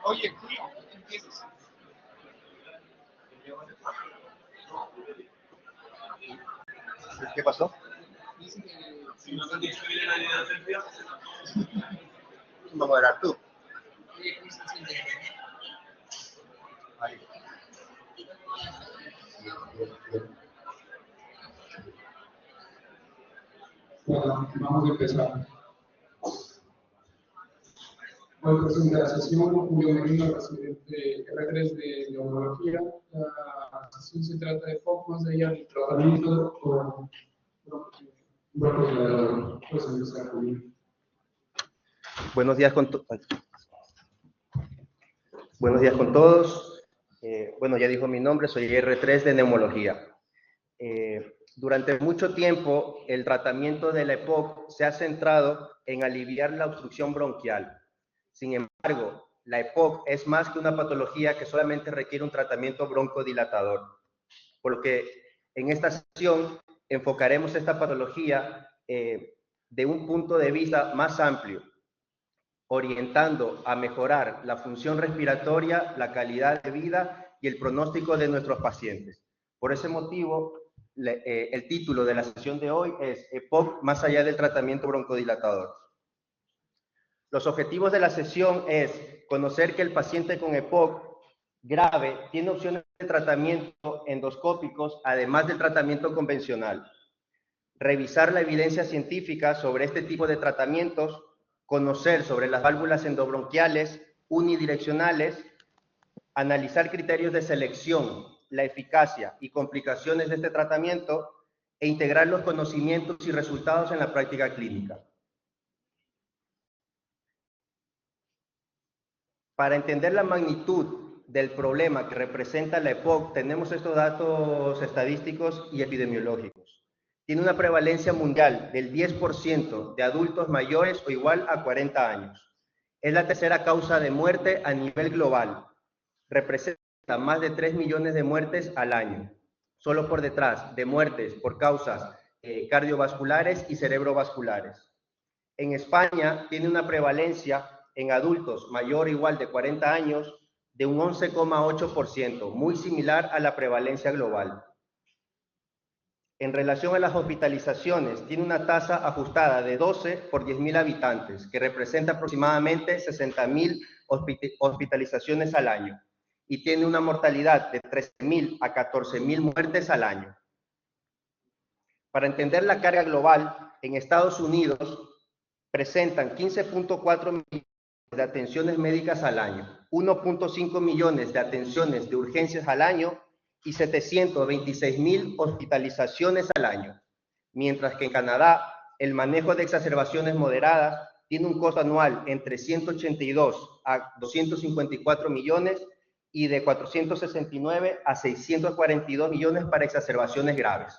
Oye, Julio, empiezas. ¿Qué pasó? Vamos a moderar tú. Ahí. Bueno, vamos a empezar. Hoy presenta la sesión Julio Merino, residente R3 de Neumología. La sesión se trata de EPOC más allá del tratamiento con broncoacelerador. Pues empezar, Julio. Buenos días con todos. Bueno, ya dijo mi nombre, soy R3 de Neumología. Durante mucho tiempo, el tratamiento de la EPOC se ha centrado en aliviar la obstrucción bronquial. Sin embargo, la EPOC es más que una patología que solamente requiere un tratamiento broncodilatador. Por lo que en esta sesión enfocaremos esta patología de un punto de vista más amplio, orientando a mejorar la función respiratoria, la calidad de vida y el pronóstico de nuestros pacientes. Por ese motivo, el título de la sesión de hoy es EPOC más allá del tratamiento broncodilatador. Los objetivos de la sesión es conocer que el paciente con EPOC grave tiene opciones de tratamiento endoscópicos además del tratamiento convencional. Revisar la evidencia científica sobre este tipo de tratamientos, conocer sobre las válvulas endobronquiales unidireccionales, analizar criterios de selección, la eficacia y complicaciones de este tratamiento e integrar los conocimientos y resultados en la práctica clínica. Para entender la magnitud del problema que representa la EPOC, tenemos estos datos estadísticos y epidemiológicos. Tiene una prevalencia mundial del 10% de adultos mayores o igual a 40 años. Es la tercera causa de muerte a nivel global. Representa más de 3 millones de muertes al año, solo por detrás de muertes por causas cardiovasculares y cerebrovasculares. En España tiene una prevalencia en adultos mayor o igual de 40 años de un 11,8%, muy similar a la prevalencia global. En relación a las hospitalizaciones, tiene una tasa ajustada de 12 por 10.000 habitantes, que representa aproximadamente 60.000 hospitalizaciones al año, y tiene una mortalidad de 13.000 a 14.000 muertes al año. Para entender la carga global, en Estados Unidos presentan 15.4 millones de atenciones médicas al año, 1.5 millones de atenciones de urgencias al año y 726.000 hospitalizaciones al año, mientras que en Canadá el manejo de exacerbaciones moderadas tiene un costo anual entre 182 a 254 millones y de 469 a 642 millones para exacerbaciones graves.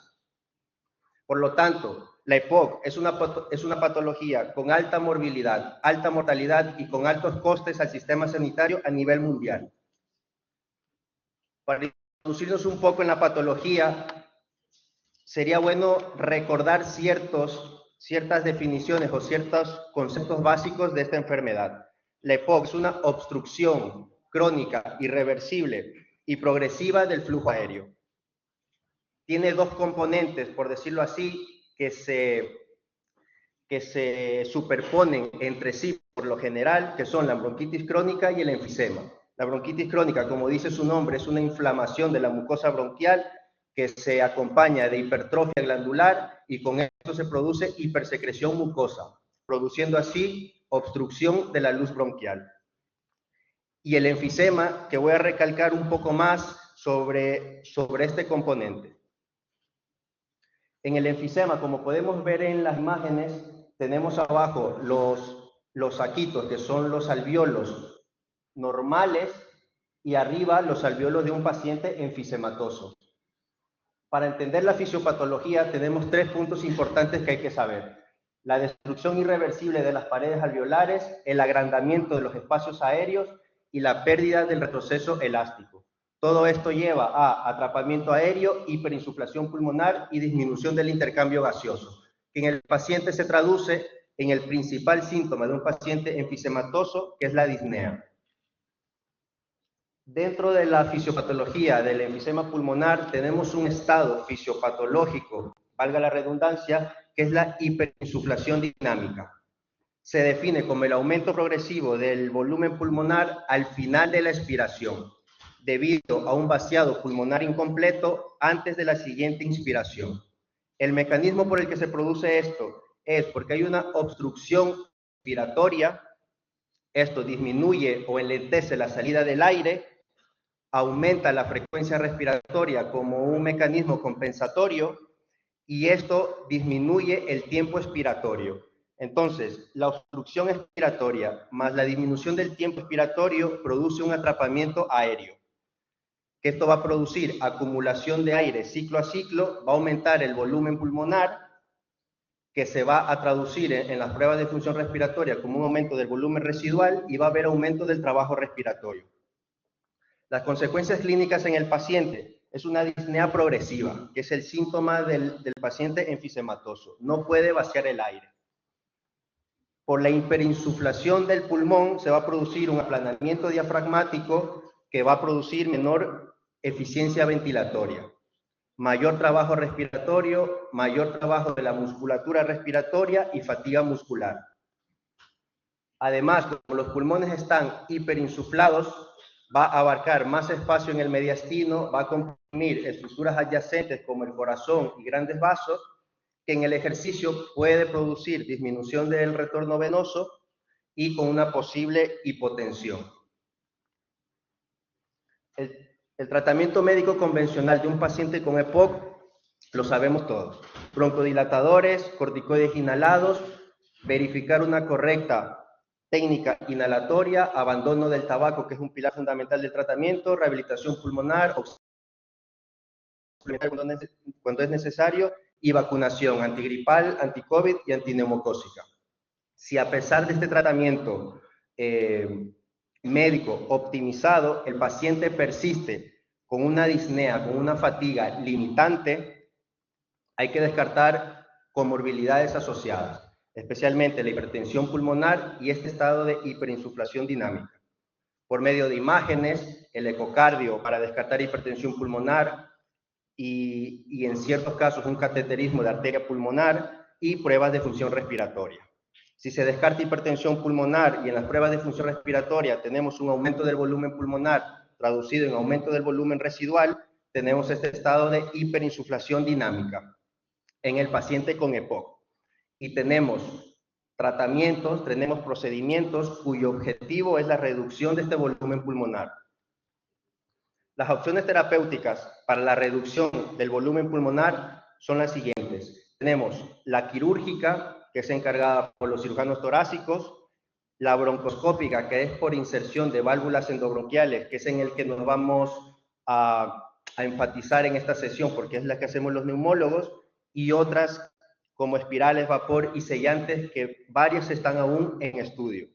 Por lo tanto, la EPOC es una patología con alta morbilidad, alta mortalidad y con altos costes al sistema sanitario a nivel mundial. Para introducirnos un poco en la patología, sería bueno recordar ciertas definiciones o ciertos conceptos básicos de esta enfermedad. La EPOC es una obstrucción crónica, irreversible y progresiva del flujo aéreo. Tiene dos componentes, por decirlo así, que se superponen entre sí por lo general, que son la bronquitis crónica y el enfisema. La bronquitis crónica, como dice su nombre, es una inflamación de la mucosa bronquial que se acompaña de hipertrofia glandular y con esto se produce hipersecreción mucosa, produciendo así obstrucción de la luz bronquial. Y el enfisema, que voy a recalcar un poco más sobre este componente. En el enfisema, como podemos ver en las imágenes, tenemos abajo los saquitos, que son los alvéolos normales, y arriba los alvéolos de un paciente enfisematoso. Para entender la fisiopatología tenemos tres puntos importantes que hay que saber. La destrucción irreversible de las paredes alveolares, el agrandamiento de los espacios aéreos y la pérdida del retroceso elástico. Todo esto lleva a atrapamiento aéreo, hiperinsuflación pulmonar y disminución del intercambio gaseoso, que en el paciente se traduce en el principal síntoma de un paciente enfisematoso, que es la disnea. Dentro de la fisiopatología del enfisema pulmonar tenemos un estado fisiopatológico, valga la redundancia, que es la hiperinsuflación dinámica. Se define como el aumento progresivo del volumen pulmonar al final de la expiración, debido a un vaciado pulmonar incompleto antes de la siguiente inspiración. El mecanismo por el que se produce esto es porque hay una obstrucción respiratoria. Esto disminuye o enlentece la salida del aire, aumenta la frecuencia respiratoria como un mecanismo compensatorio y esto disminuye el tiempo expiratorio. Entonces, la obstrucción expiratoria más la disminución del tiempo expiratorio produce un atrapamiento aéreo. Que esto va a producir acumulación de aire ciclo a ciclo, va a aumentar el volumen pulmonar, que se va a traducir en las pruebas de función respiratoria como un aumento del volumen residual y va a haber aumento del trabajo respiratorio. Las consecuencias clínicas en el paciente es una disnea progresiva, que es el síntoma del paciente enfisematoso. No puede vaciar el aire. Por la hiperinsuflación del pulmón se va a producir un aplanamiento diafragmático que va a producir menor eficiencia ventilatoria, mayor trabajo respiratorio, mayor trabajo de la musculatura respiratoria y fatiga muscular. Además, como los pulmones están hiperinsuflados, va a abarcar más espacio en el mediastino, va a comprimir estructuras adyacentes como el corazón y grandes vasos, que en el ejercicio puede producir disminución del retorno venoso y con una posible hipotensión. El tratamiento médico convencional de un paciente con EPOC lo sabemos todos. Broncodilatadores, corticoides inhalados, verificar una correcta técnica inhalatoria, abandono del tabaco, que es un pilar fundamental del tratamiento, rehabilitación pulmonar, cuando es necesario, y vacunación antigripal, anticovid y antineumocócica. Si a pesar de este tratamiento médico optimizado, el paciente persiste con una disnea, con una fatiga limitante, hay que descartar comorbilidades asociadas, especialmente la hipertensión pulmonar y este estado de hiperinsuflación dinámica. Por medio de imágenes, el ecocardio para descartar hipertensión pulmonar y en ciertos casos un cateterismo de arteria pulmonar y pruebas de función respiratoria. Si se descarta hipertensión pulmonar y en las pruebas de función respiratoria tenemos un aumento del volumen pulmonar traducido en aumento del volumen residual, tenemos este estado de hiperinsuflación dinámica en el paciente con EPOC. Y tenemos tratamientos, tenemos procedimientos cuyo objetivo es la reducción de este volumen pulmonar. Las opciones terapéuticas para la reducción del volumen pulmonar son las siguientes. Tenemos la quirúrgica, que es encargada por los cirujanos torácicos, la broncoscópica, que es por inserción de válvulas endobronquiales, que es en el que nos vamos a enfatizar en esta sesión, porque es la que hacemos los neumólogos, y otras como espirales, vapor y sellantes, que varias están aún en estudio.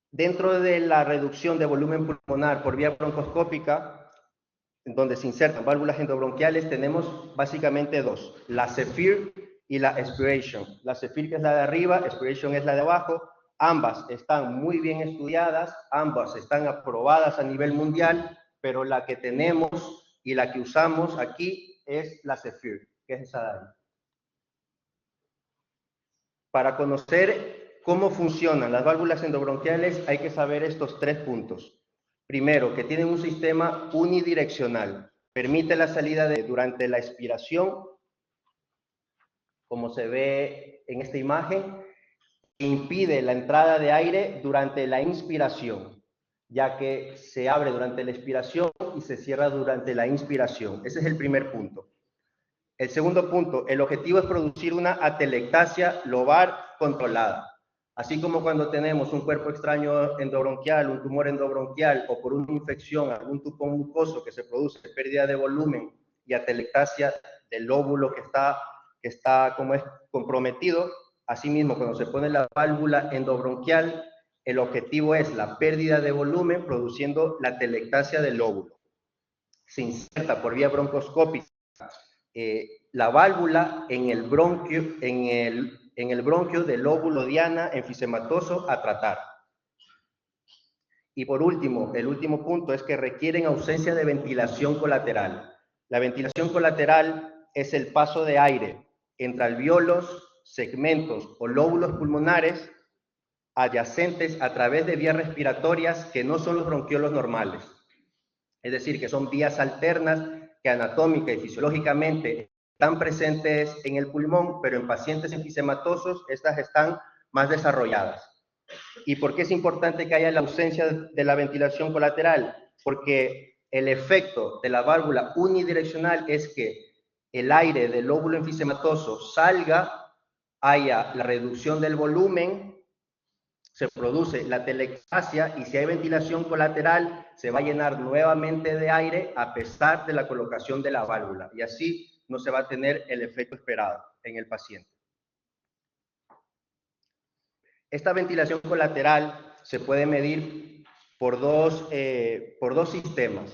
Dentro de la reducción de volumen pulmonar por vía broncoscópica, donde se insertan válvulas endobronquiales, tenemos básicamente dos, la Zephyr y la Aspiration. La Zephyr, que es la de arriba, Aspiration es la de abajo. Ambas están muy bien estudiadas, ambas están aprobadas a nivel mundial, pero la que tenemos y la que usamos aquí es la Zephyr, que es esa de ahí. Para conocer cómo funcionan las válvulas endobronquiales hay que saber estos tres puntos. Primero, que tienen un sistema unidireccional. Permite la salida durante la expiración, como se ve en esta imagen, e impide la entrada de aire durante la inspiración, ya que se abre durante la expiración y se cierra durante la inspiración. Ese es el primer punto. El segundo punto, el objetivo es producir una atelectasia lobar controlada. Así como cuando tenemos un cuerpo extraño endobronquial, un tumor endobronquial o por una infección, algún tupón mucoso que se produce pérdida de volumen y atelectasia del lóbulo que está como es comprometido, asimismo cuando se pone la válvula endobronquial, el objetivo es la pérdida de volumen produciendo la atelectasia del lóbulo. Se inserta por vía broncoscópica la válvula en el bronquio, en el bronquio del lóbulo diana enfisematoso a tratar. Y por último, el último punto es que requieren ausencia de ventilación colateral. La ventilación colateral es el paso de aire entre alvéolos, segmentos o lóbulos pulmonares adyacentes a través de vías respiratorias que no son los bronquiolos normales. Es decir, que son vías alternas que anatómica y fisiológicamente están presentes en el pulmón, pero en pacientes enfisematosos estas están más desarrolladas. ¿Y por qué es importante que haya la ausencia de la ventilación colateral? Porque el efecto de la válvula unidireccional es que el aire del lóbulo enfisematoso salga, haya la reducción del volumen, se produce la telectasia y si hay ventilación colateral se va a llenar nuevamente de aire a pesar de la colocación de la válvula y así no se va a tener el efecto esperado en el paciente. Esta ventilación colateral se puede medir por dos sistemas.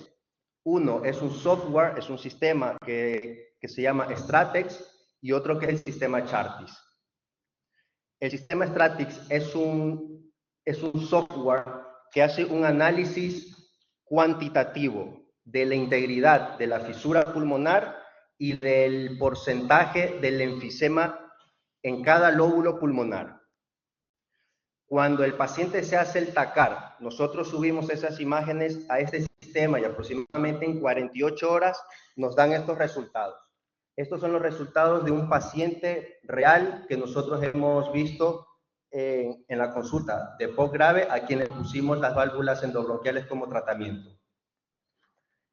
Uno es un software, es un sistema que se llama Stratex y otro que es el sistema Chartis. El sistema Stratex es un software que hace un análisis cuantitativo de la integridad de la fisura pulmonar y del porcentaje del enfisema en cada lóbulo pulmonar. Cuando el paciente se hace el TACAR, nosotros subimos esas imágenes a este sistema y aproximadamente en 48 horas nos dan estos resultados. Estos son los resultados de un paciente real que nosotros hemos visto en la consulta de POC grave a quien le pusimos las válvulas endobronquiales como tratamiento.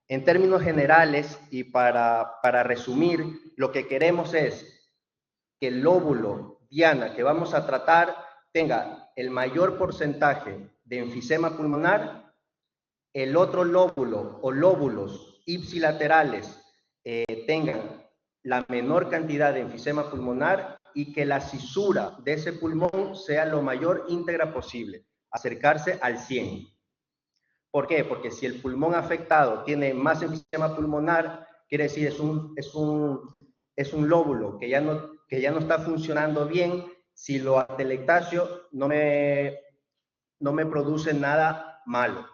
En términos generales y para resumir, lo que queremos es que el lóbulo diana que vamos a tratar tenga el mayor porcentaje de enfisema pulmonar, el otro lóbulo o lóbulos ipsilaterales tengan la menor cantidad de enfisema pulmonar y que la cisura de ese pulmón sea lo mayor íntegra posible, acercarse al 100. ¿Por qué? Porque si el pulmón afectado tiene más enfisema pulmonar, quiere decir es un lóbulo que ya no está funcionando bien. Si lo atelectacio no me produce nada malo.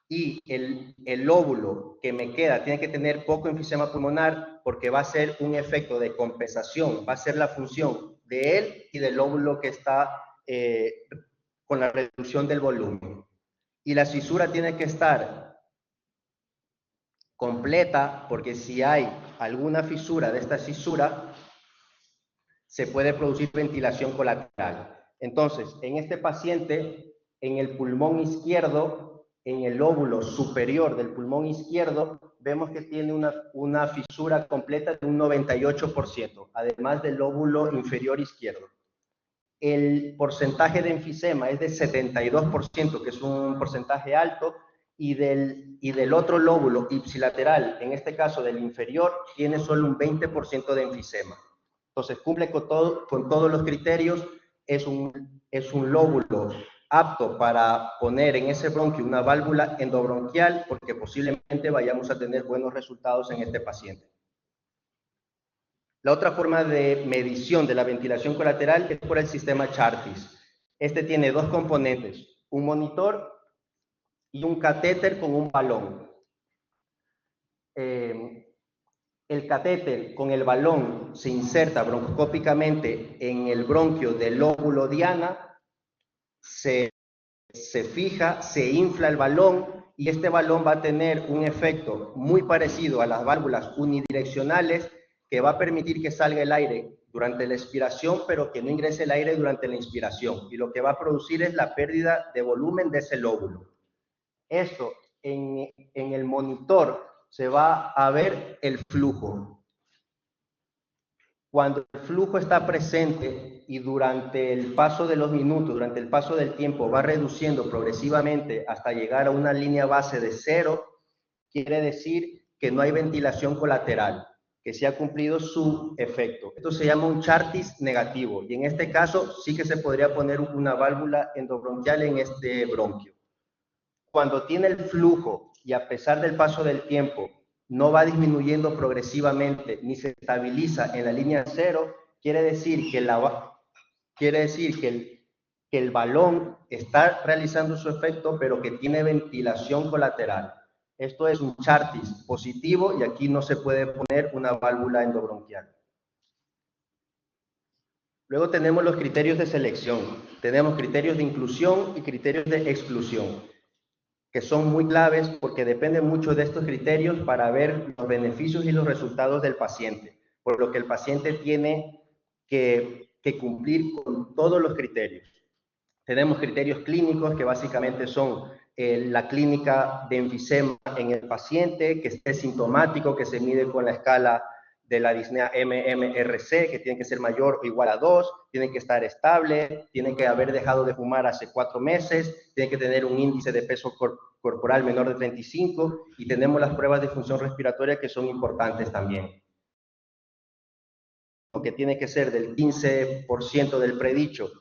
Y el lóbulo que me queda tiene que tener poco enfisema pulmonar porque va a ser un efecto de compensación, va a ser la función de él y del lóbulo que está con la reducción del volumen. Y la cisura tiene que estar completa porque si hay alguna fisura de esta cisura, se puede producir ventilación colateral. Entonces, en este paciente, en el pulmón izquierdo, en el lóbulo superior del pulmón izquierdo, vemos que tiene una fisura completa de un 98%, además del lóbulo inferior izquierdo. El porcentaje de enfisema es de 72%, que es un porcentaje alto, y del otro lóbulo ipsilateral, en este caso del inferior, tiene solo un 20% de enfisema. Entonces cumple con todos los criterios, es un lóbulo apto para poner en ese bronquio una válvula endobronquial porque posiblemente vayamos a tener buenos resultados en este paciente. La otra forma de medición de la ventilación colateral es por el sistema Chartis. Este tiene dos componentes, un monitor y un catéter con un balón. El catéter con el balón se inserta broncoscópicamente en el bronquio del lóbulo diana, se fija, se infla el balón y este balón va a tener un efecto muy parecido a las válvulas unidireccionales que va a permitir que salga el aire durante la expiración, pero que no ingrese el aire durante la inspiración. Y lo que va a producir es la pérdida de volumen de ese lóbulo. Esto en el monitor se va a ver el flujo. Cuando el flujo está presente y durante el paso de los minutos, durante el paso del tiempo, va reduciendo progresivamente hasta llegar a una línea base de 0, quiere decir que no hay ventilación colateral, que se ha cumplido su efecto. Esto se llama un Chartis negativo y en este caso sí que se podría poner una válvula endobronquial en este bronquio. Cuando tiene el flujo y a pesar del paso del tiempo no va disminuyendo progresivamente ni se estabiliza en la línea 0, quiere decir que que el balón está realizando su efecto, pero que tiene ventilación colateral. Esto es un Chartis positivo y aquí no se puede poner una válvula endobronquial. Luego tenemos los criterios de selección. Tenemos criterios de inclusión y criterios de exclusión, que son muy claves porque dependen mucho de estos criterios para ver los beneficios y los resultados del paciente, por lo que el paciente tiene que cumplir con todos los criterios. Tenemos criterios clínicos que básicamente son la clínica de enfisema en el paciente, que esté sintomático, que se mide con la escala de la disnea MMRC, que tiene que ser mayor o igual a 2, tiene que estar estable, tiene que haber dejado de fumar hace 4 meses, tiene que tener un índice de peso corporal menor de 35, y tenemos las pruebas de función respiratoria que son importantes también. Que tiene que ser del 15% del predicho,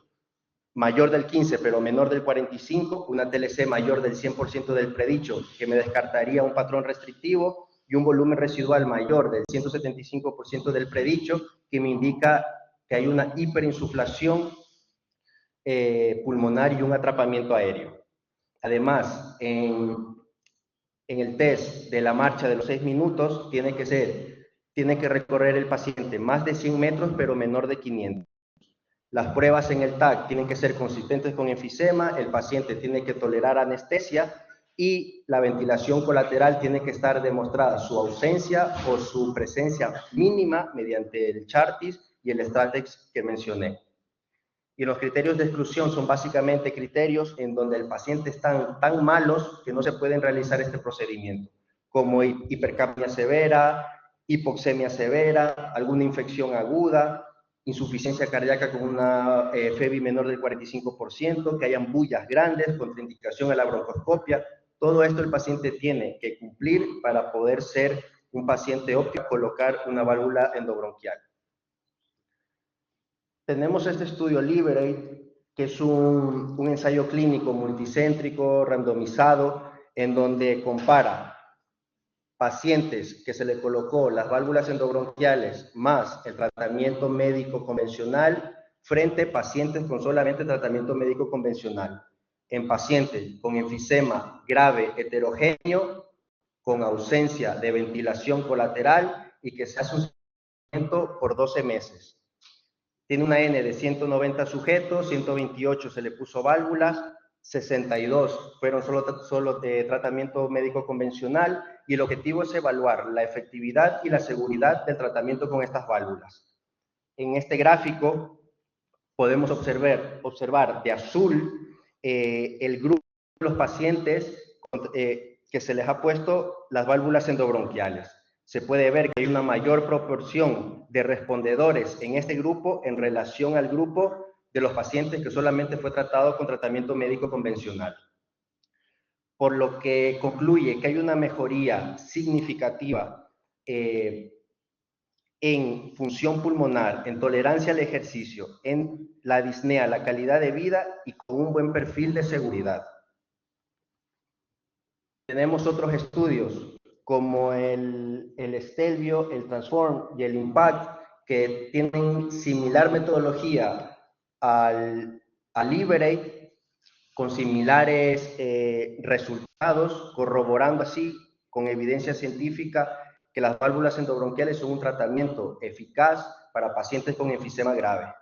mayor del 15 pero menor del 45, una TLC mayor del 100% del predicho, que me descartaría un patrón restrictivo, y un volumen residual mayor del 175% del predicho, que me indica que hay una hiperinsuflación pulmonar y un atrapamiento aéreo. Además, en el test de la marcha de los 6 minutos, tiene que recorrer el paciente más de 100 metros, pero menor de 500. Las pruebas en el TAC tienen que ser consistentes con enfisema, el paciente tiene que tolerar anestesia y la ventilación colateral tiene que estar demostrada su ausencia o su presencia mínima mediante el Chartis y el Stratex que mencioné. Y los criterios de exclusión son básicamente criterios en donde el paciente está tan malos que no se pueden realizar este procedimiento, como hipercapnia severa, hipoxemia severa, alguna infección aguda, insuficiencia cardíaca con una FEBI menor del 45%, que hayan bullas grandes, contraindicación a la broncoscopia. Todo esto el paciente tiene que cumplir para poder ser un paciente óptimo, colocar una válvula endobronquial. Tenemos este estudio Liberate, que es un ensayo clínico multicéntrico, randomizado, en donde compara pacientes que se le colocó las válvulas endobronquiales más el tratamiento médico convencional frente a pacientes con solamente tratamiento médico convencional. En pacientes con enfisema grave heterogéneo, con ausencia de ventilación colateral y que se hace un seguimiento por 12 meses. Tiene una N de 190 sujetos, 128 se le puso válvulas, 62 fueron solo de tratamiento médico convencional, y el objetivo es evaluar la efectividad y la seguridad del tratamiento con estas válvulas. En este gráfico podemos observar de azul el grupo de los pacientes que se les ha puesto las válvulas endobronquiales. Se puede ver que hay una mayor proporción de respondedores en este grupo en relación al grupo de los pacientes que solamente fue tratado con tratamiento médico convencional. Por lo que concluye que hay una mejoría significativa en función pulmonar, en tolerancia al ejercicio, en la disnea, la calidad de vida y con un buen perfil de seguridad. Tenemos otros estudios como el Stelvio, el Transform y el Impact, que tienen similar metodología al Liberate, con similares resultados, corroborando así con evidencia científica que las válvulas endobronquiales son un tratamiento eficaz para pacientes con enfisema grave.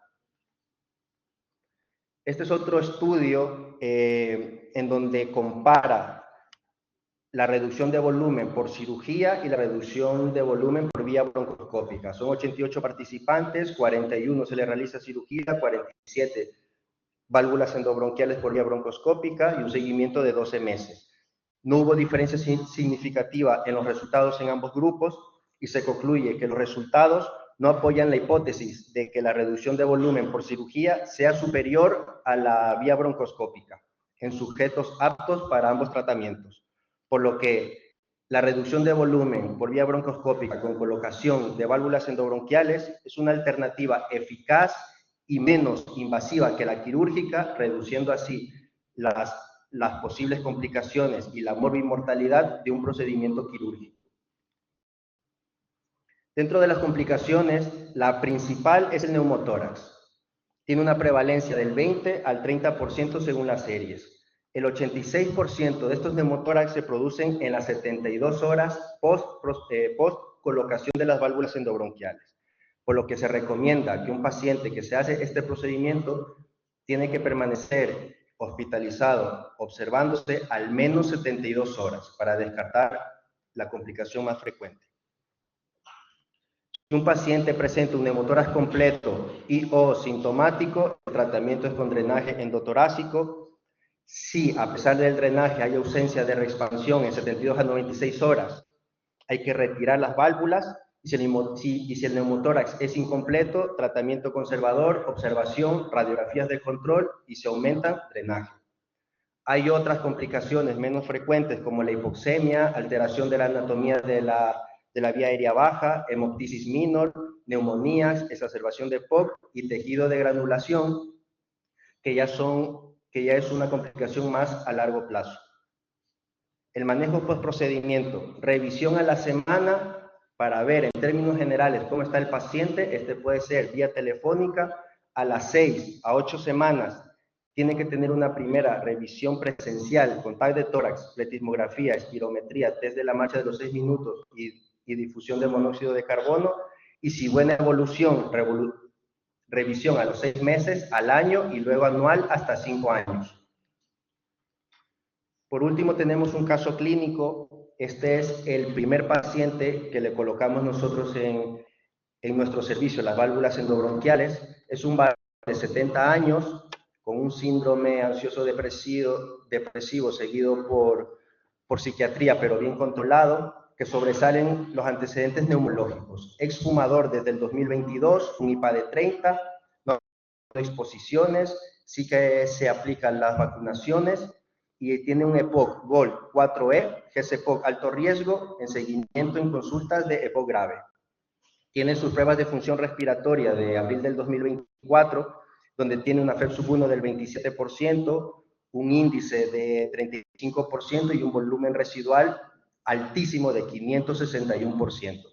Este es otro estudio en donde compara la reducción de volumen por cirugía y la reducción de volumen por vía broncoscópica. Son 88 participantes, 41 se les realiza cirugía, 47 válvulas endobronquiales por vía broncoscópica y un seguimiento de 12 meses. No hubo diferencia significativa en los resultados en ambos grupos y se concluye que los resultados no apoyan la hipótesis de que la reducción de volumen por cirugía sea superior a la vía broncoscópica en sujetos aptos para ambos tratamientos, por lo que la reducción de volumen por vía broncoscópica con colocación de válvulas endobronquiales es una alternativa eficaz y menos invasiva que la quirúrgica, reduciendo así las posibles complicaciones y la morbimortalidad de un procedimiento quirúrgico. Dentro de las complicaciones, la principal es el neumotórax. tiene una prevalencia del 20 al 30% según las series. El 86% de estos neumotórax se producen en las 72 horas post colocación de las válvulas endobronquiales, por lo que se recomienda que un paciente que se hace este procedimiento tiene que permanecer hospitalizado observándose al menos 72 horas para descartar la complicación más frecuente. Si un paciente presenta un neumotórax completo y o sintomático, el tratamiento es con drenaje endotorácico. Si a pesar del drenaje hay ausencia de reexpansión en 72 a 96 horas, hay que retirar las válvulas. Y si el neumotórax es incompleto, tratamiento conservador, observación, radiografías de control y se aumenta drenaje. Hay otras complicaciones menos frecuentes como la hipoxemia, alteración de la anatomía de la vía aérea baja, hemoptisis minor, neumonías, exacerbación de EPOC y tejido de granulación, que ya es una complicación más a largo plazo. El manejo post-procedimiento, revisión a la semana para ver en términos generales cómo está el paciente. Este puede ser vía telefónica. A las 6 a 8 semanas tiene que tener una primera revisión presencial con TAC de tórax, pletismografía, espirometría, test de la marcha de los 6 minutos y difusión de monóxido de carbono. Y si buena evolución, revisión a los 6 meses, al año y luego anual hasta 5 años. Por último, tenemos un caso clínico. Este es el primer paciente que le colocamos nosotros en nuestro servicio, las válvulas endobronquiales. Es un varón de 70 años con un síndrome ansioso depresivo seguido por psiquiatría, pero bien controlado, que sobresalen los antecedentes neumológicos. Exfumador desde el 2022, un IPA de 30, no hay exposiciones, sí que se aplican las vacunaciones y tiene un EPOC GOLD 4E, que es EPOC alto riesgo en seguimiento en consultas de EPOC grave. Tiene sus pruebas de función respiratoria de abril del 2024, donde tiene una FEV1 del 27%, un índice de 35% y un volumen residual altísimo de 561%.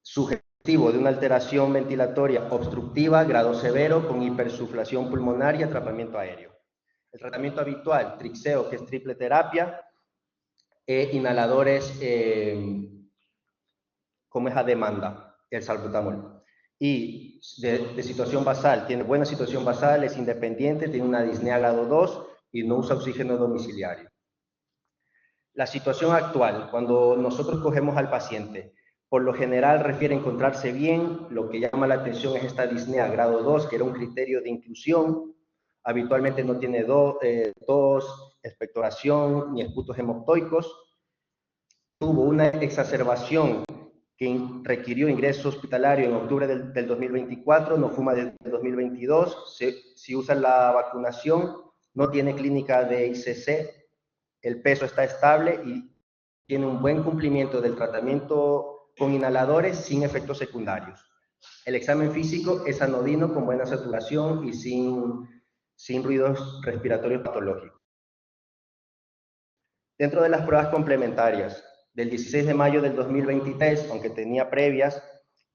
Sugestivo de una alteración ventilatoria obstructiva, grado severo, con hipersuflación pulmonar y atrapamiento aéreo. El tratamiento habitual, trixeo, que es triple terapia, inhaladores como es a demanda, el salbutamol. Y de situación basal, tiene buena situación basal, es independiente, tiene una disnea grado 2 y no usa oxígeno domiciliario. La situación actual, cuando nosotros cogemos al paciente, por lo general refiere a encontrarse bien. Lo que llama la atención es esta disnea grado 2, que era un criterio de inclusión. Habitualmente no tiene tos, expectoración ni esputos hemoptoicos. Tuvo una exacerbación que requirió ingreso hospitalario en octubre del 2024, no fuma desde el 2022, si usa la vacunación, no tiene clínica de ICC, el peso está estable y tiene un buen cumplimiento del tratamiento con inhaladores sin efectos secundarios. El examen físico es anodino con buena saturación y sin ruidos respiratorios patológicos. Dentro de las pruebas complementarias, del 16 de mayo del 2023, aunque tenía previas,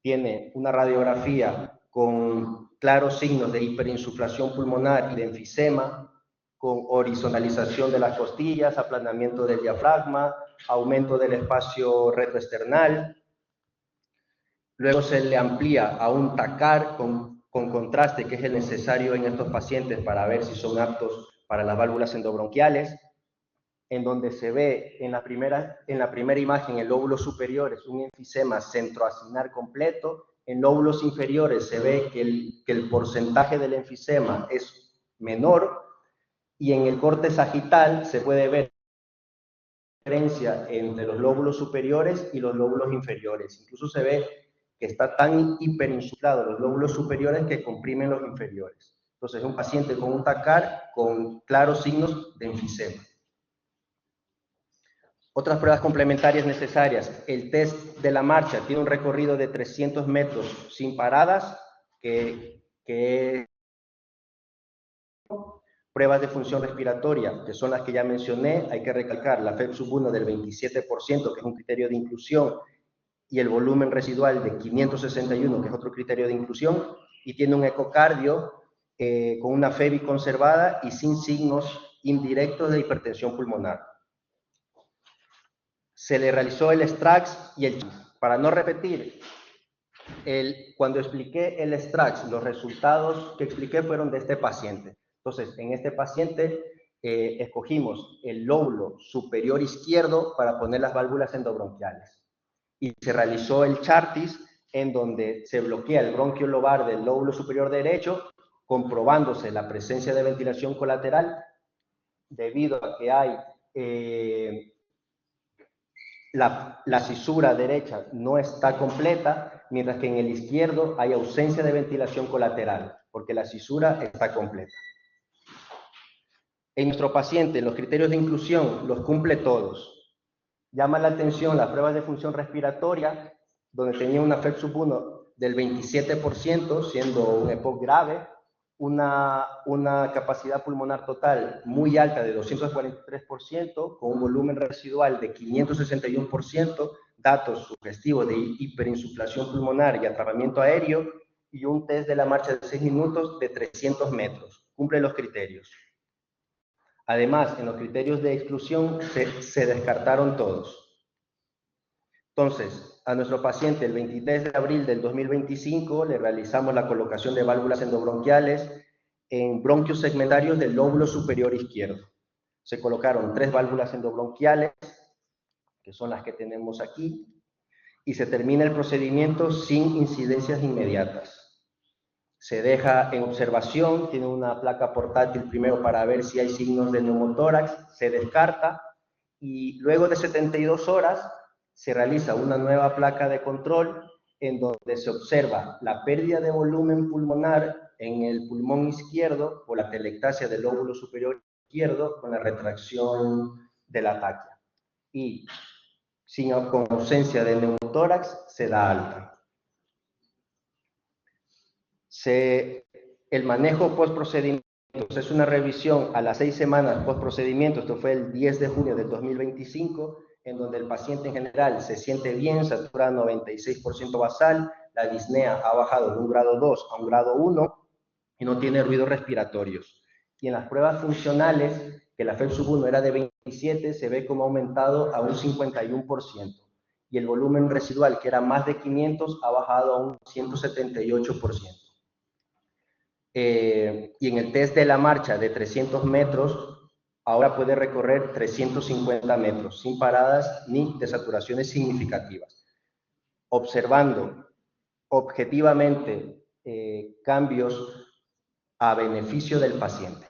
tiene una radiografía con claros signos de hiperinsuflación pulmonar y de enfisema, con horizontalización de las costillas, aplanamiento del diafragma, aumento del espacio retroesternal. Luego se le amplía a un TACAR con contraste, que es el necesario en estos pacientes para ver si son aptos para las válvulas endobronquiales, en donde se ve en la primera imagen el lóbulo superior es un enfisema centroacinar completo. En lóbulos inferiores se ve que el porcentaje del enfisema es menor, y en el corte sagital se puede ver la diferencia entre los lóbulos superiores y los lóbulos inferiores. Incluso se ve que está tan hiperinsuflado los lóbulos superiores que comprimen los inferiores. Entonces, es un paciente con un TACAR con claros signos de enfisema. Otras pruebas complementarias necesarias. El test de la marcha tiene un recorrido de 300 metros sin paradas, pruebas de función respiratoria, que son las que ya mencioné. Hay que recalcar la FEV1 del 27%, que es un criterio de inclusión, y el volumen residual de 561, que es otro criterio de inclusión. y tiene un ecocardio con una FEBI conservada y sin signos indirectos de hipertensión pulmonar. Se le realizó el STRAX y el... Para no repetir, cuando expliqué el STRAX, los resultados que expliqué fueron de este paciente. Entonces, en este paciente escogimos el lóbulo superior izquierdo para poner las válvulas endobronquiales. Y se realizó el CHARTIS, en donde se bloquea el bronquio lobar del lóbulo superior derecho, comprobándose la presencia de ventilación colateral, debido a que hay la cisura derecha no está completa, mientras que en el izquierdo hay ausencia de ventilación colateral, porque la cisura está completa. En nuestro paciente, los criterios de inclusión los cumple todos. Llama la atención las pruebas de función respiratoria, donde tenía una FEP sub 1 del 27%, siendo un EPOC grave, una capacidad pulmonar total muy alta de 243%, con un volumen residual de 561%, datos sugestivos de hiperinsuflación pulmonar y atrapamiento aéreo, y un test de la marcha de 6 minutos de 300 metros. Cumple los criterios. Además, en los criterios de exclusión se descartaron todos. Entonces, a nuestro paciente el 23 de abril del 2025 le realizamos la colocación de válvulas endobronquiales en bronquios segmentarios del lóbulo superior izquierdo. Se colocaron 3 válvulas endobronquiales, que son las que tenemos aquí, y se termina el procedimiento sin incidencias inmediatas. Se deja en observación, tiene una placa portátil primero para ver si hay signos de neumotórax, se descarta y luego de 72 horas se realiza una nueva placa de control en donde se observa la pérdida de volumen pulmonar en el pulmón izquierdo por la telectasia del lóbulo superior izquierdo con la retracción de la tráquea. Y con ausencia de neumotórax se da alta. El manejo post-procedimiento es una revisión a las 6 semanas post-procedimiento, esto fue el 10 de junio del 2025, en donde el paciente en general se siente bien, satura 96% basal, la disnea ha bajado de un grado 2 a un grado 1 y no tiene ruidos respiratorios. Y en las pruebas funcionales, que la FEP sub 1 era de 27, se ve como ha aumentado a un 51%. Y el volumen residual, que era más de 500, ha bajado a un 178%. Y en el test de la marcha de 300 metros, ahora puede recorrer 350 metros, sin paradas ni desaturaciones significativas, observando objetivamente cambios a beneficio del paciente.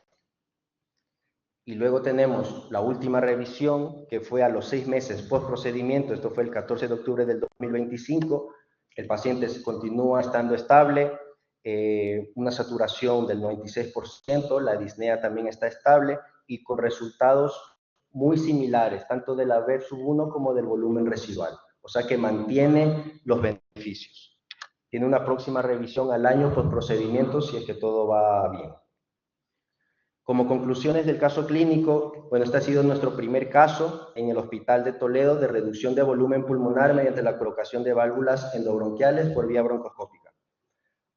Y luego tenemos la última revisión, que fue a los 6 meses post procedimiento, esto fue el 14 de octubre del 2025, el paciente continúa estando estable, una saturación del 96%, la disnea también está estable y con resultados muy similares, tanto de la VEP sub 1 como del volumen residual, o sea que mantiene los beneficios. Tiene una próxima revisión al año post procedimiento si es que todo va bien. Como conclusiones del caso clínico, bueno, este ha sido nuestro primer caso en el Hospital de Toledo de reducción de volumen pulmonar mediante la colocación de válvulas endobronquiales por vía broncoscópica.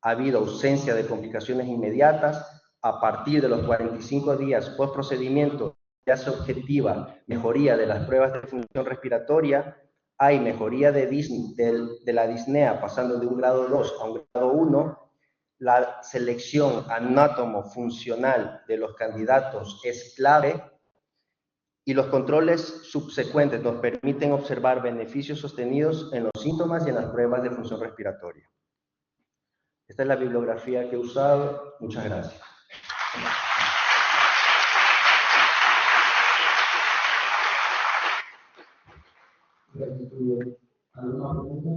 Ha habido ausencia de complicaciones inmediatas. A partir de los 45 días post procedimiento ya se objetiva mejoría de las pruebas de función respiratoria, hay mejoría de la disnea pasando de un grado 2 a un grado 1, la selección anátomo-funcional de los candidatos es clave y los controles subsecuentes nos permiten observar beneficios sostenidos en los síntomas y en las pruebas de función respiratoria. Esta es la bibliografía que he usado. Muchas gracias. ¿Alguna pregunta?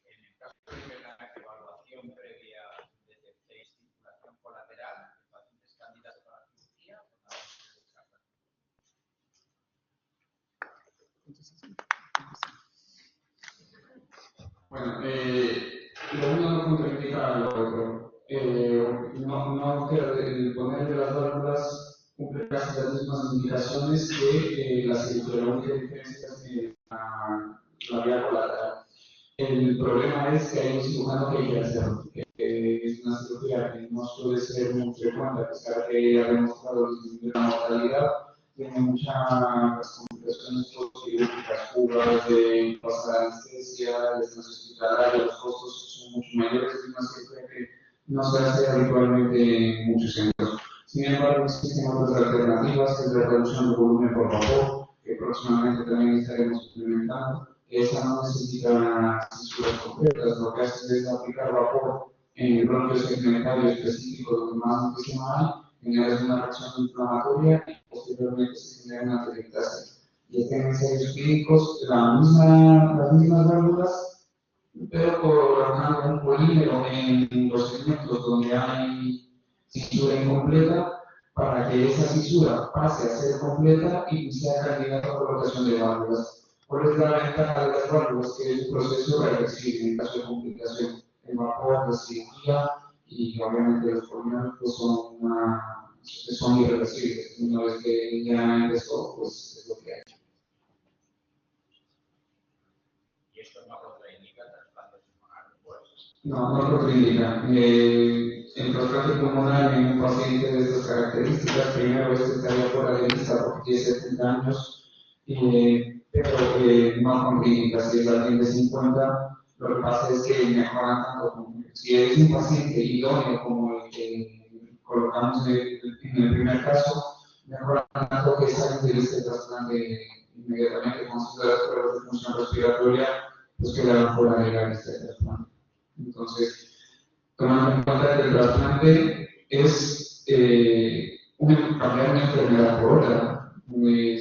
En el caso de la evaluación previa de estimulación colateral, ¿el paciente es candidato para la cirugía o no se descarta? Bueno, lo uno no contraindica al otro. No que el poner de las válvulas cumple casi las mismas indicaciones que la única diferencia es la vía colateral. El problema es que hay un cirujano que quiere hacerlo, que es una cirugía que no suele ser muy frecuente, a pesar de que ha demostrado disminuir la mortalidad, tiene muchas complicaciones postquirúrgicas, fugas de pasar anestesia, de estancia hospitalaria, los costos son mucho mayores, es una cirugía que no se hace habitualmente en muchos centros. Sin embargo, existen otras alternativas, que es la reducción de volumen por vapor, que próximamente también estaremos implementando. Esa no necesita cisuras completas, lo que hace es aplicar vapor en el bronquio segmentario específico donde más muchísimo hay, genera una reacción inflamatoria y posteriormente se genera una atelectasia. Y en ensayos clínicos, las mismas válvulas, pero colocando un polímero en los segmentos donde hay fisura incompleta, para que esa fisura pase a ser completa y sea candidata a colocación de válvulas. ¿Cuál es la ventaja de las válvulas? Que es un proceso reversible en caso de complicación. El vapor, la cirugía y obviamente los polímeros pues son irreversibles. Una vez que ya empezó, pues es lo que hay. ¿Y esto no contraindica trasplantes pulmonares? Pues? No, no contraindica. El trasplante pulmonar en un paciente de estas características, primero estaría fuera de lista porque tiene 70 años. Pero no contraindica. Si es alguien de 50, lo que pasa es que mejoran tanto. Si es un paciente idóneo como el que colocamos en el primer caso, mejoran tanto que salen de este trasplante inmediatamente con sus pruebas de función respiratoria, pues quedaron fuera de la lista de trasplante. Entonces, tomando en cuenta que el trasplante es cambiar una enfermedad por otra.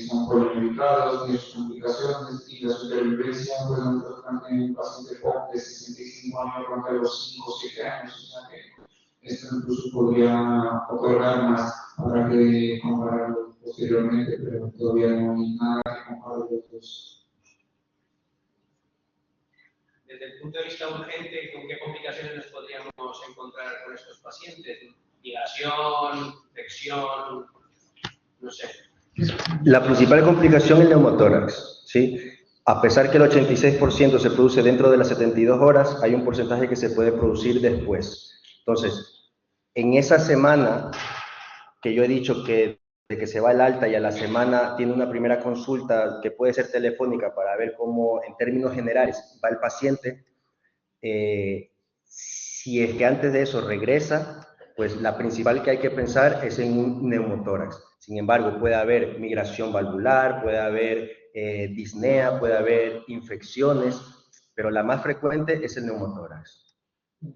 Son polimedicados, tienen sus complicaciones y la supervivencia pues, un trasplante en un paciente POC de 65 años ronda los 5 o 7 años, o sea que esto incluso podría otorgar más, habrá que compararlo posteriormente, pero todavía no hay nada que comparar los dos. Desde el punto de vista urgente, ¿con qué complicaciones nos podríamos encontrar con estos pacientes? ¿Ligación, infección? No sé. La principal complicación es el neumotórax, ¿sí? A pesar que el 86% se produce dentro de las 72 horas, hay un porcentaje que se puede producir después. Entonces, en esa semana que yo he dicho que de que se va el alta y a la semana tiene una primera consulta que puede ser telefónica para ver cómo, en términos generales, va el paciente, si es que antes de eso regresa, pues la principal que hay que pensar es en un neumotórax. Sin embargo, puede haber migración valvular, puede haber disnea, puede haber infecciones, pero la más frecuente es el neumotórax. La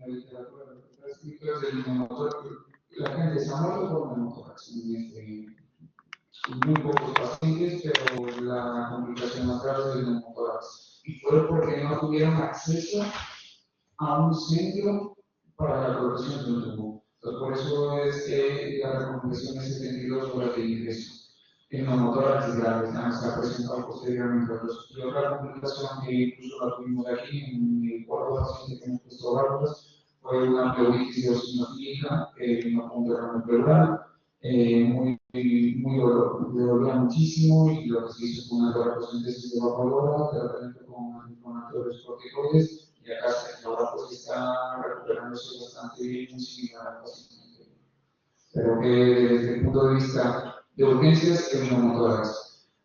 gente se ha muerto por neumotórax en muy pocos pacientes, pero la complicación más grave es el neumotórax. Y fue porque no tuvieron acceso a un centro para la colocación de un tubo. Entonces, por eso es que la recomendación es 72 horas de ingreso. El neumotórax es grave, se ha presentado posteriormente. Y otra complicación que incluso la tuvimos aquí en el cuarto paciente que hemos puesto válvulas fue una pleuritis eosinofílica que vino con un derrame pleural, muy dolía muchísimo y lo que se hizo fue una terapia de evacuadora, tratamiento con anticorticoides y acá ahora pues está recuperándose bastante bien, muy similar al paciente. Pero que desde el punto de vista de urgencias es neumotórax.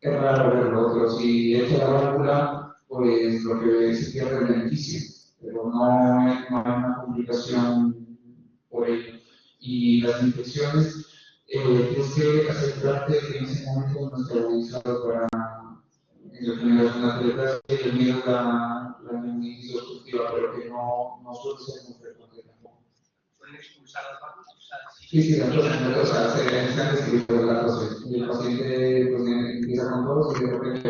Es raro verlo, pero si echa la válvula, pues lo que se pierde es beneficio, pero no hay una complicación por ello. Y las infecciones, tienes que asegurarte que en ese momento no esté organizado para generar una atleta y el miedo a la neumonitis obstructiva, pero que no suele ser muy frecuente tampoco. ¿Pueden expulsar las válvulas? Sí, la tos, se necesitan describir la tos. Y el paciente pues, empieza con tos y de repente